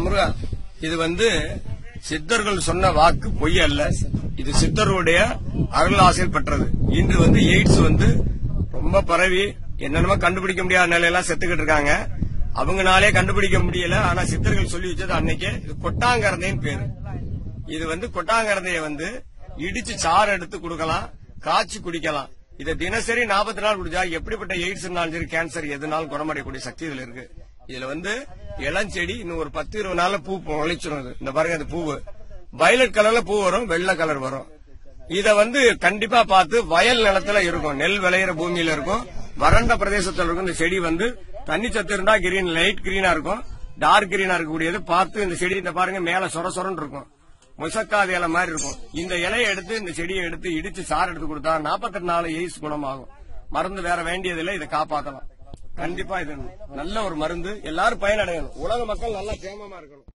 முருகா, இது சித்தர்கள் சொன்ன வாக்கு பொய் அல்ல. இது சித்தருடைய அருள் ஆசையில் பெற்றது. இன்று எய்ட்ஸ் ரொம்ப பரவி என்னென்னமோ கண்டுபிடிக்க முடியாத நிலையெல்லாம் செத்துக்கிட்டு இருக்காங்க. அவங்கனாலே கண்டுபிடிக்க முடியல. ஆனா சித்தர்கள் சொல்லி வச்சது அன்னைக்கே இது கொட்டாங்கரந்தைன்னு பேரு. இது கொட்டாங்கரந்தைய இடிச்சு சாறு எடுத்து கொடுக்கலாம், காய்ச்சி குடிக்கலாம். இதை தினசரி 40 நாள் குடிச்சா எப்படிப்பட்ட எய்ட்ஸ்னாலும் சரி, கேன்சர் எதுனாலும் குணமடையக்கூடிய சக்தி இதுல இருக்கு. இதுல இளஞ்செடி இன்னும் ஒரு 10-20 நாள்ல பூ முளைச்சிடும். இந்த பாருங்க, அந்த பூவு வயலட் கலர்ல பூ வரும், வெள்ளை கலர் வரும். இத கண்டிப்பா பார்த்து வயல் நிலத்துல இருக்கும், நெல் விளையிற பூமியில இருக்கும், வறண்ட பிரதேசத்துல இருக்கும். இந்த செடி தண்ணி சத்து இருந்தா கிரீன், லைட் கிரீனா இருக்கும், டார்க் கிரீனா இருக்கக்கூடியது. பார்த்து இந்த செடி இந்த பாருங்க மேல சொர சொரன்னு இருக்கும், முசக்காத இலை மாதிரி இருக்கும். இந்த இலையை எடுத்து இந்த செடியை எடுத்து இடிச்சு சாறு எடுத்து கொடுத்தா 48 நாள் எய்ட்ஸ் குணமாகும். மருந்து வேற வேண்டியதில்லை, இதை காப்பாற்றலாம். கண்டிப்பா இது நல்ல ஒரு மருந்து. எல்லாரும் பயனடையணும். உலக மக்கள் நல்லா சேமமா இருக்கணும்.